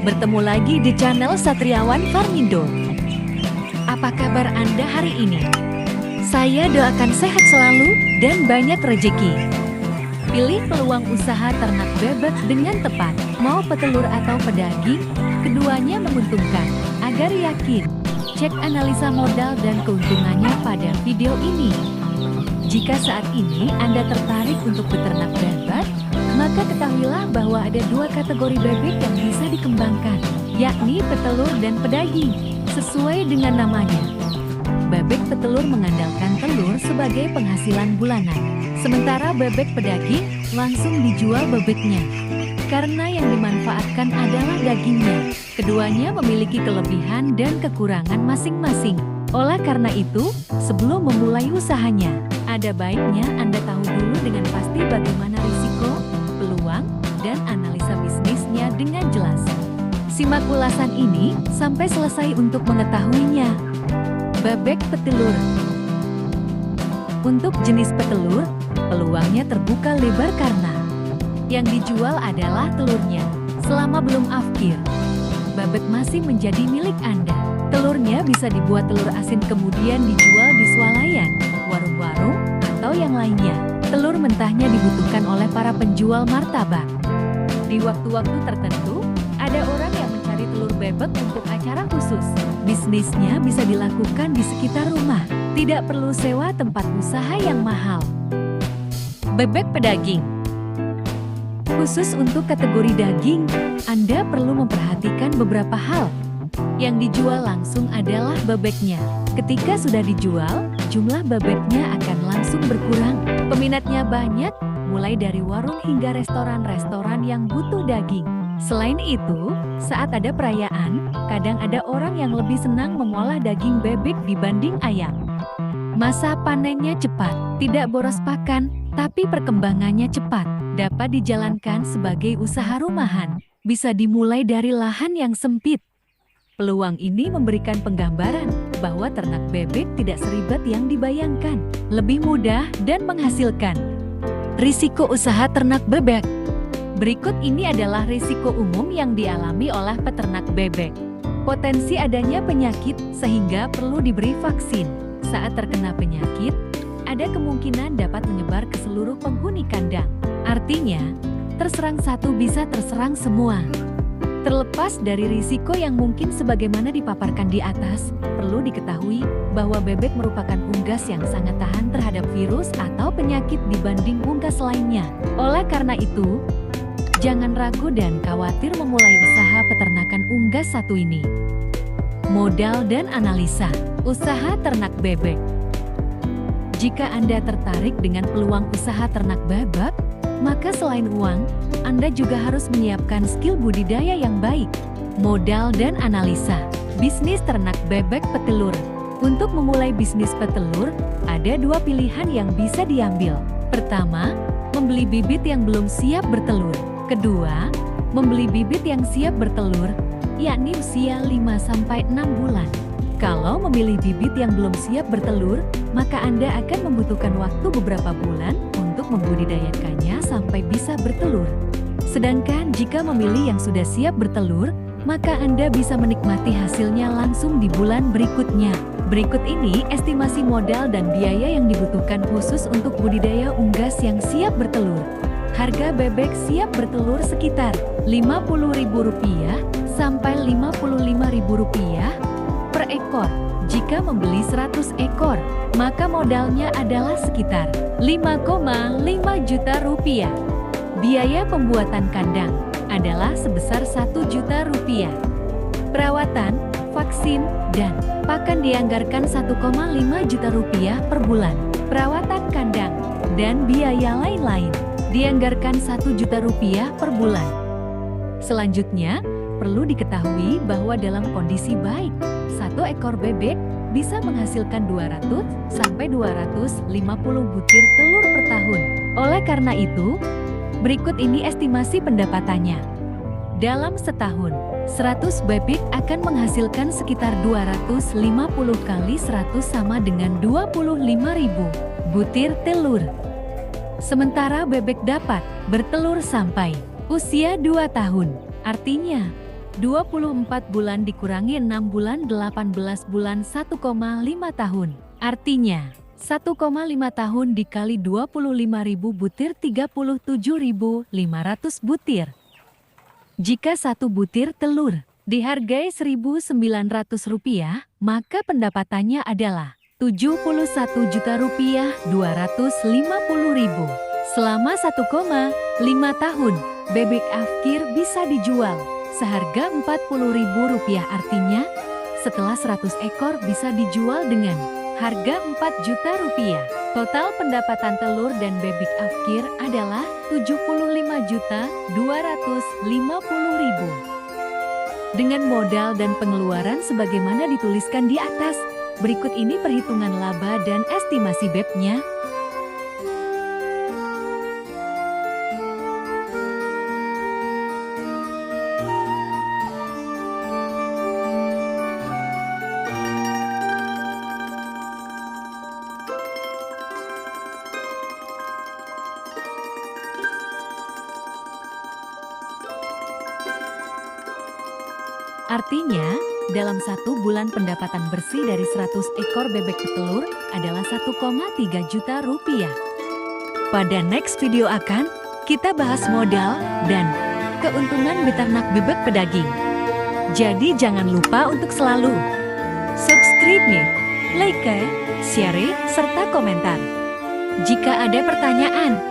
Bertemu lagi di channel Satriawan Farmindo. Apa kabar Anda hari ini? Saya doakan sehat selalu dan banyak rezeki. Pilih peluang usaha ternak bebek dengan tepat, mau petelur atau pedaging, keduanya menguntungkan. Agar yakin, cek analisa modal dan keuntungannya pada video ini. Jika saat ini Anda tertarik untuk beternak bebek, maka ketahuilah bahwa ada dua kategori bebek yang bisa dikembangkan, yakni petelur dan pedaging. Sesuai dengan namanya, bebek petelur mengandalkan telur sebagai penghasilan bulanan, sementara bebek pedaging langsung dijual bebeknya. Karena yang dimanfaatkan adalah dagingnya, keduanya memiliki kelebihan dan kekurangan masing-masing. Oleh karena itu, sebelum memulai usahanya, ada baiknya Anda tahu dulu dengan pasti bagaimana risiko, peluang, dan analisa bisnisnya dengan jelas. Simak ulasan ini sampai selesai untuk mengetahuinya. Bebek petelur. Untuk jenis petelur, peluangnya terbuka lebar karena yang dijual adalah telurnya. Selama belum afkir, bebek masih menjadi milik Anda. Telurnya bisa dibuat telur asin kemudian dijual di swalayan, warung-warung, atau yang lainnya. Telur mentahnya dibutuhkan oleh para penjual martabak. Di waktu-waktu tertentu, ada orang yang mencari telur bebek untuk acara khusus. Bisnisnya bisa dilakukan di sekitar rumah, tidak perlu sewa tempat usaha yang mahal. Bebek pedaging. Khusus untuk kategori daging, Anda perlu memperhatikan beberapa hal. Yang dijual langsung adalah bebeknya. Ketika sudah dijual, jumlah bebeknya akan langsung berkurang. Peminatnya banyak, mulai dari warung hingga restoran-restoran yang butuh daging. Selain itu, saat ada perayaan, kadang ada orang yang lebih senang mengolah daging bebek dibanding ayam. Masa panennya cepat, tidak boros pakan, tapi perkembangannya cepat. Dapat dijalankan sebagai usaha rumahan, bisa dimulai dari lahan yang sempit. Peluang ini memberikan penggambaran bahwa ternak bebek tidak seribet yang dibayangkan, lebih mudah dan menghasilkan. Risiko usaha ternak bebek. Berikut ini adalah risiko umum yang dialami oleh peternak bebek. Potensi adanya penyakit sehingga perlu diberi vaksin. Saat terkena penyakit, ada kemungkinan dapat menyebar ke seluruh penghuni kandang. Artinya, terserang satu bisa terserang semua. Terlepas dari risiko yang mungkin sebagaimana dipaparkan di atas, perlu diketahui bahwa bebek merupakan unggas yang sangat tahan terhadap virus atau penyakit dibanding unggas lainnya. Oleh karena itu, jangan ragu dan khawatir memulai usaha peternakan unggas satu ini. Modal dan analisa usaha ternak bebek. Jika Anda tertarik dengan peluang usaha ternak bebek, maka selain uang, Anda juga harus menyiapkan skill budidaya yang baik. Modal dan analisa bisnis ternak bebek petelur. Untuk memulai bisnis petelur, ada dua pilihan yang bisa diambil. Pertama, membeli bibit yang belum siap bertelur. Kedua, membeli bibit yang siap bertelur, yakni usia 5-6 bulan. Kalau memilih bibit yang belum siap bertelur, maka Anda akan membutuhkan waktu beberapa bulan untuk membudidayakannya sampai bisa bertelur. Sedangkan jika memilih yang sudah siap bertelur, maka Anda bisa menikmati hasilnya langsung di bulan berikutnya. Berikut ini estimasi modal dan biaya yang dibutuhkan khusus untuk budidaya unggas yang siap bertelur. Harga bebek siap bertelur sekitar Rp50.000 sampai Rp55.000 per ekor. Jika membeli 100 ekor, maka modalnya adalah sekitar Rp5,5 juta. Biaya pembuatan kandang adalah sebesar Rp1 juta. Perawatan, vaksin, dan pakan dianggarkan Rp1,5 juta per bulan. Perawatan kandang dan biaya lain-lain dianggarkan Rp1 juta per bulan. Selanjutnya, perlu diketahui bahwa dalam kondisi baik, satu ekor bebek bisa menghasilkan 200 sampai 250 butir telur per tahun. Oleh karena itu, berikut ini estimasi pendapatannya. Dalam setahun, 100 bebek akan menghasilkan sekitar 250 kali 100 sama dengan 25.000 butir telur. Sementara bebek dapat bertelur sampai usia 2 tahun. Artinya, 24 bulan dikurangi 6 bulan 18 bulan 1,5 tahun. Artinya, 1,5 tahun dikali 25.000 butir 37.500 butir. Jika satu butir telur dihargai Rp1.900, maka pendapatannya adalah Rp71.250.000. Selama 1,5 tahun, bebek Afkir bisa dijual seharga Rp40.000, artinya setelah 100 ekor bisa dijual dengan harga Rp4 juta. Total pendapatan telur dan bebek Afkir adalah Rp75.250.000. Dengan modal dan pengeluaran sebagaimana dituliskan di atas, berikut ini perhitungan laba dan estimasi BEP-nya. Artinya, dalam satu bulan pendapatan bersih dari 100 ekor bebek petelur adalah Rp1,3 juta. Pada next video kita bahas modal dan keuntungan beternak bebek pedaging. Jadi jangan lupa untuk selalu subscribe, like, share, serta komentar. Jika ada pertanyaan,